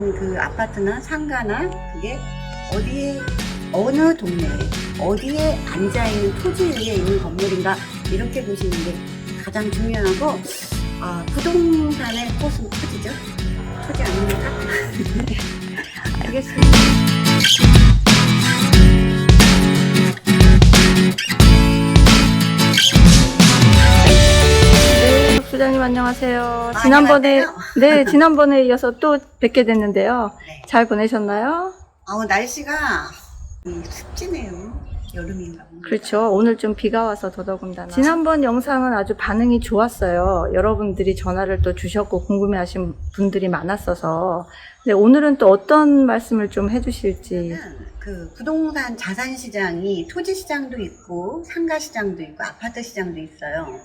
그 아파트나 상가나 그게 어디에 어느 동네에 어디에 앉아있는 토지 위에 있는 건물인가 이렇게 보시는 게 가장 중요하고 부동산의 꽃은 토지죠. 토지 아닙니까? 알겠습니다. 부장님 안녕하세요. 안녕하세요. 지난번에 이어서 또 뵙게 됐는데요. 네. 잘 보내셨나요? 날씨가 습지네요. 여름인가 봅니다. 그렇죠. 오늘 좀 비가 와서 더더군다나. 지난번 영상은 아주 반응이 좋았어요. 여러분들이 전화를 또 주셨고 궁금해하신 분들이 많았어서. 근데 오늘은 또 어떤 말씀을 좀 해주실지. 그 부동산 자산 시장이 토지 시장도 있고 상가 시장도 있고 아파트 시장도 있어요.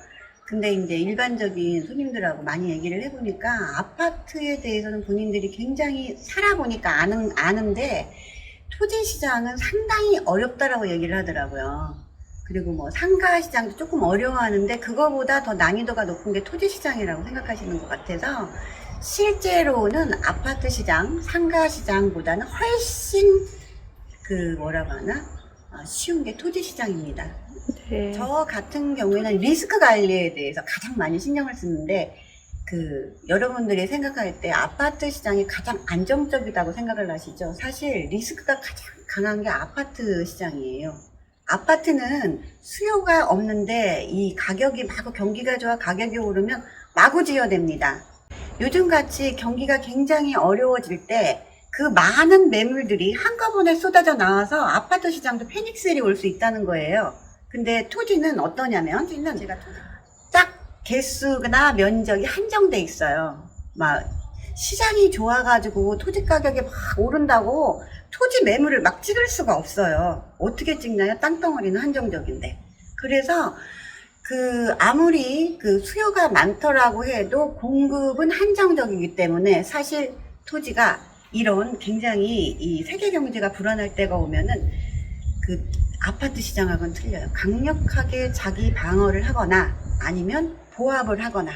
근데 이제 일반적인 손님들하고 많이 얘기를 해보니까 아파트에 대해서는 본인들이 굉장히 살아보니까 아는데 토지 시장은 상당히 어렵다라고 얘기를 하더라고요. 그리고 뭐 상가 시장도 조금 어려워하는데 그거보다 더 난이도가 높은 게 토지 시장이라고 생각하시는 것 같아서 실제로는 아파트 시장, 상가 시장보다는 훨씬 쉬운 게 토지 시장입니다. 네. 저 같은 경우에는 리스크 관리에 대해서 가장 많이 신경을 쓰는데 여러분들이 생각할 때 아파트 시장이 가장 안정적이라고 생각을 하시죠. 사실 리스크가 가장 강한 게 아파트 시장이에요. 아파트는 수요가 없는데 이 가격이 경기가 좋아 가격이 오르면 마구 지어댑니다. 요즘같이 경기가 굉장히 어려워질 때 그 많은 매물들이 한꺼번에 쏟아져 나와서 아파트 시장도 패닉셀이 올 수 있다는 거예요. 근데 토지는 어떠냐면 제가 딱 개수나 면적이 한정돼 있어요. 시장이 좋아가지고 토지 가격이 막 오른다고 토지 매물을 막 찍을 수가 없어요. 어떻게 찍나요? 땅덩어리는 한정적인데. 그래서 아무리 수요가 많더라고 해도 공급은 한정적이기 때문에 사실 토지가 이런 굉장히 이 세계 경제가 불안할 때가 오면은 아파트 시장하고는 틀려요. 강력하게 자기 방어를 하거나 아니면 보합을 하거나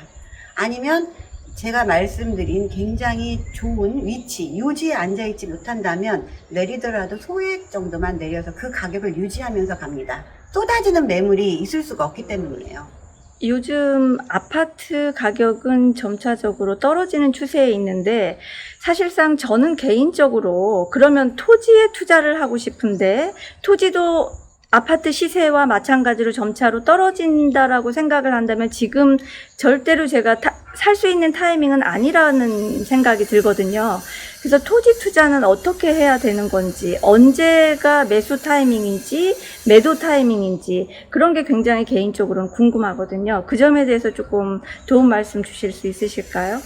아니면 제가 말씀드린 굉장히 좋은 위치, 요지에 앉아있지 못한다면 내리더라도 소액 정도만 내려서 그 가격을 유지하면서 갑니다. 쏟아지는 매물이 있을 수가 없기 때문이에요. 요즘 아파트 가격은 점차적으로 떨어지는 추세에 있는데 사실상 저는 개인적으로 그러면 토지에 투자를 하고 싶은데 토지도 아파트 시세와 마찬가지로 점차로 떨어진다라고 생각을 한다면 지금 절대로 제가 살 수 있는 타이밍은 아니라는 생각이 들거든요. 그래서 토지 투자는 어떻게 해야 되는 건지, 언제가 매수 타이밍인지, 매도 타이밍인지 그런 게 굉장히 개인적으로는 궁금하거든요. 그 점에 대해서 조금 도움 말씀 주실 수 있으실까요?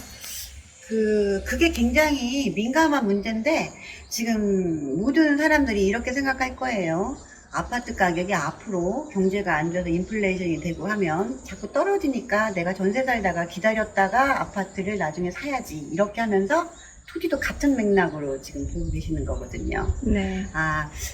그게 굉장히 민감한 문제인데 지금 모든 사람들이 이렇게 생각할 거예요. 아파트 가격이 앞으로 경제가 안 좋아서 인플레이션이 되고 하면 자꾸 떨어지니까 내가 전세 살다가 기다렸다가 아파트를 나중에 사야지 이렇게 하면서 토지도 같은 맥락으로 지금 보고 계시는 거거든요. 네.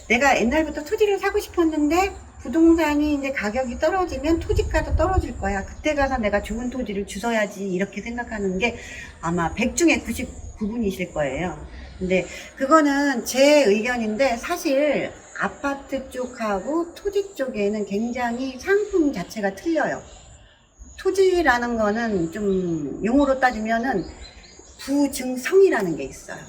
내가 옛날부터 토지를 사고 싶었는데 부동산이 이제 가격이 떨어지면 토지가도 떨어질 거야. 그때 가서 내가 좋은 토지를 주워야지 이렇게 생각하는 게 아마 100 중에 99분이실 거예요. 근데 그거는 제 의견인데 사실 아파트 쪽하고 토지 쪽에는 굉장히 상품 자체가 틀려요. 토지라는 거는 좀 용어로 따지면은 부증성이라는 게 있어요.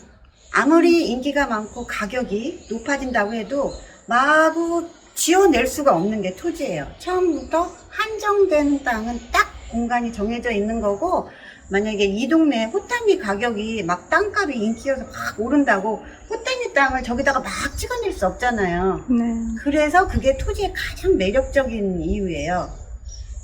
아무리 인기가 많고 가격이 높아진다고 해도 마구 지어낼 수가 없는 게 토지예요. 처음부터 한정된 땅은 딱 공간이 정해져 있는 거고 만약에 이 동네 호타미 가격이 막 땅값이 인기여서 막 오른다고 호타미 땅을 저기다가 막 찍어낼 수 없잖아요. 네. 그래서 그게 토지의 가장 매력적인 이유예요.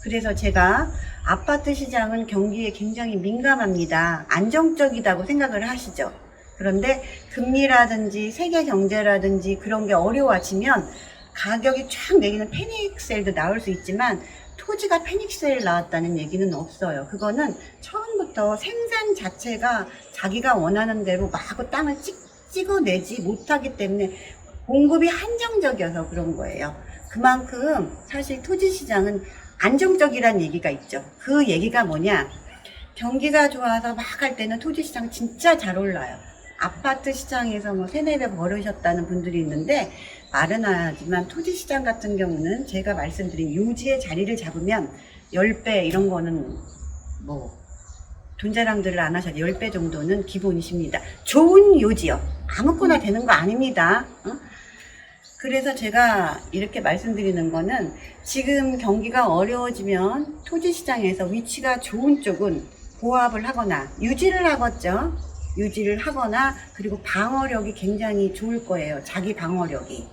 그래서 제가 아파트 시장은 경기에 굉장히 민감합니다. 안정적이라고 생각을 하시죠. 그런데 금리라든지 세계 경제라든지 그런 게 어려워지면 가격이 쫙 내리는 패닉셀도 나올 수 있지만 토지가 패닉셀 나왔다는 얘기는 없어요. 그거는 처음부터 생산 자체가 자기가 원하는 대로 마구 땅을 찍어내지 못하기 때문에 공급이 한정적이어서 그런 거예요. 그만큼 사실 토지 시장은 안정적이라는 얘기가 있죠. 그 얘기가 뭐냐? 경기가 좋아서 막 할 때는 토지 시장 진짜 잘 올라요. 아파트 시장에서 뭐 3-4배 벌으셨다는 분들이 있는데, 말은 하지만 토지 시장 같은 경우는 제가 말씀드린 요지의 자리를 잡으면 10배 이런 거는 뭐 돈 자랑들을 안 하셔도 10배 정도는 기본이십니다. 좋은 요지요. 아무거나 되는 거 아닙니다. 그래서 제가 이렇게 말씀드리는 거는, 지금 경기가 어려워지면 토지 시장에서 위치가 좋은 쪽은 보합을 하거나 유지를 하겠죠. 유지를 하거나, 그리고 방어력이 굉장히 좋을 거예요. 자기 방어력이.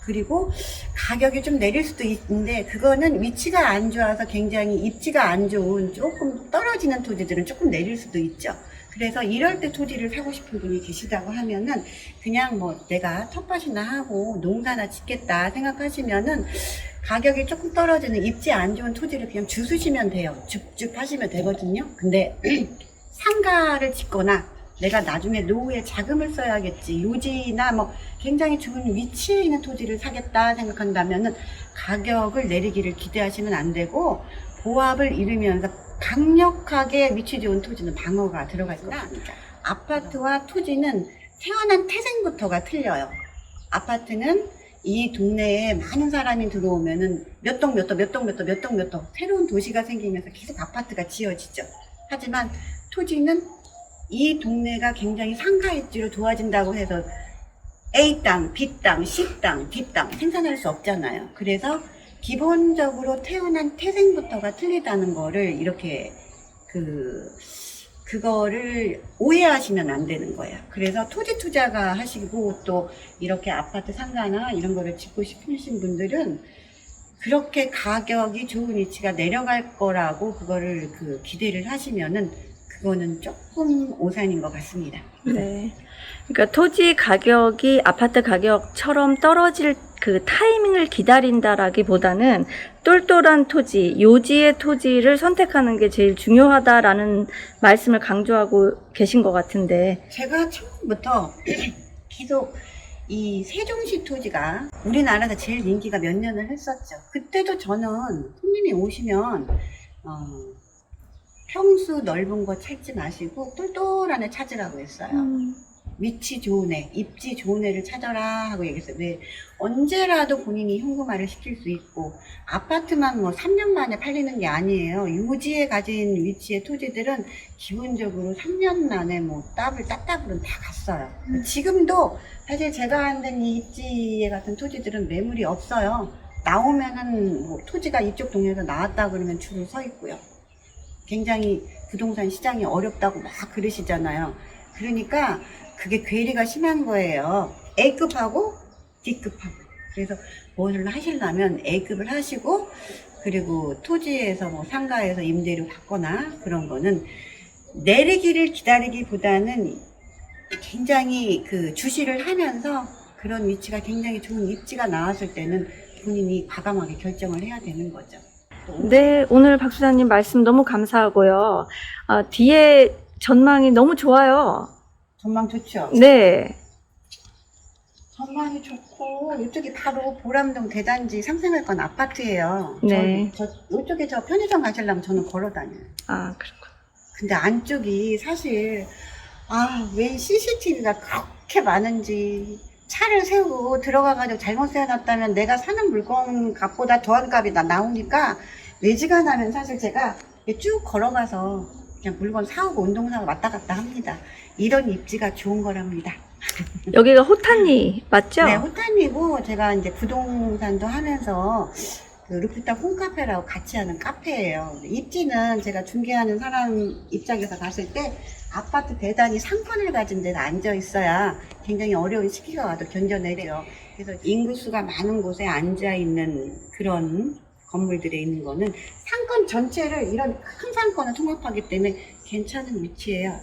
그리고 가격이 좀 내릴 수도 있는데, 그거는 위치가 안 좋아서 굉장히 입지가 안 좋은 조금 떨어지는 토지들은 조금 내릴 수도 있죠. 그래서 이럴 때 토지를 사고 싶은 분이 계시다고 하면은, 그냥 뭐 내가 텃밭이나 하고 농사나 짓겠다 생각하시면은 가격이 조금 떨어지는 입지 안 좋은 토지를 그냥 주수시면 돼요. 줍줍 하시면 되거든요. 근데 상가를 짓거나 내가 나중에 노후에 자금을 써야겠지, 요지나 뭐 굉장히 좋은 위치에 있는 토지를 사겠다 생각한다면은 가격을 내리기를 기대하시면 안 되고, 보합을 이루면서 강력하게 위치 좋은 토지는 방어가 들어갈 겁니다. 아파트와 토지는 태어난 태생부터가 틀려요. 아파트는 이 동네에 많은 사람이 들어오면은 몇 동 새로운 도시가 생기면서 계속 아파트가 지어지죠. 하지만 토지는 이 동네가 굉장히 상가 입지로 도와진다고 해서 A 땅, B 땅, C 땅, D 땅 생산할 수 없잖아요. 그래서 기본적으로 태어난 태생부터가 틀리다는 거를 이렇게 그거를 오해하시면 안 되는 거예요. 그래서 토지 투자가 하시고 또 이렇게 아파트 상가나 이런 거를 짓고 싶으신 분들은 그렇게 가격이 좋은 위치가 내려갈 거라고 그거를 기대를 하시면은 그거는 조금 오산인 것 같습니다. 네. 그러니까 토지 가격이 아파트 가격처럼 떨어질 그 타이밍을 기다린다라기보다는 똘똘한 토지, 요지의 토지를 선택하는 게 제일 중요하다라는 말씀을 강조하고 계신 것 같은데. 제가 처음부터 계속 이 세종시 토지가 우리나라에서 제일 인기가 몇 년을 했었죠. 그때도 저는 손님이 오시면 평수 넓은 거 찾지 마시고 똘똘한 애 찾으라고 했어요. 위치 좋은 애, 입지 좋은 애를 찾아라 하고 얘기했어요. 왜? 언제라도 본인이 현금화를 시킬 수 있고, 아파트만 뭐 3년 만에 팔리는 게 아니에요. 요지에 가진 위치의 토지들은 기본적으로 3년 만에 뭐 따블은 다 갔어요. 지금도 사실 제가 만든 이 입지에 같은 토지들은 매물이 없어요. 나오면은 뭐 토지가 이쪽 동네에서 나왔다 그러면 줄을 서 있고요. 굉장히 부동산 시장이 어렵다고 막 그러시잖아요. 그러니까 그게 괴리가 심한 거예요. A급하고 D급하고. 그래서 뭘 하시려면 A급을 하시고, 그리고 토지에서 뭐 상가에서 임대료 받거나 그런 거는 내리기를 기다리기보다는 굉장히 주시를 하면서 그런 위치가 굉장히 좋은 입지가 나왔을 때는 본인이 과감하게 결정을 해야 되는 거죠. 네, 오늘 박수장님 말씀 너무 감사하고요. 뒤에 전망이 너무 좋아요. 전망 좋죠? 네. 전망이 좋고, 이쪽이 바로 보람동 대단지 상생할건 아파트예요. 네. 이쪽에 저 편의점 가시려면 저는 걸어 다녀요. 아, 그렇군. 근데 안쪽이 사실, 왜 CCTV가 그렇게 많은지, 차를 세우고 들어가가지고 잘못 세워놨다면 내가 사는 물건 값보다 더한 값이 나오니까 외지가 나면 사실 제가 쭉 걸어가서 그냥 물건 사오고 운동사고 왔다 갔다 합니다. 이런 입지가 좋은 거랍니다. 여기가 호탄리 맞죠? 네, 호탄이고 제가 이제 부동산도 하면서 루프탑 홈카페라고 같이 하는 카페예요. 입지는 제가 중개하는 사람 입장에서 봤을 때 아파트 대단히 상권을 가진 데서 앉아 있어야 굉장히 어려운 시기가 와도 견뎌내려요. 그래서 인구수가 많은 곳에 앉아 있는 그런 건물들에 있는 거는 상권 전체를 이런 큰 상권을 통합하기 때문에 괜찮은 위치예요.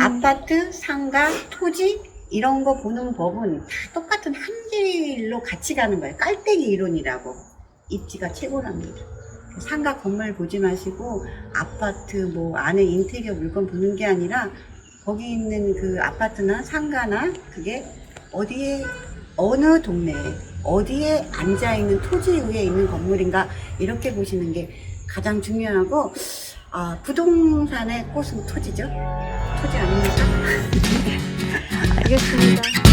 아파트, 상가, 토지 이런 거 보는 법은 다 똑같은 한 길로 같이 가는 거예요. 깔때기 이론이라고. 입지가 최고랍니다. 상가 건물 보지 마시고 아파트 뭐 안에 인테리어 물건 보는 게 아니라 거기 있는 그 아파트나 상가나 그게 어디에 어느 동네에 어디에 앉아 있는 토지 위에 있는 건물인가 이렇게 보시는 게 가장 중요하고 부동산의 꽃은 토지죠. 토지 아닙니까? 알겠습니다.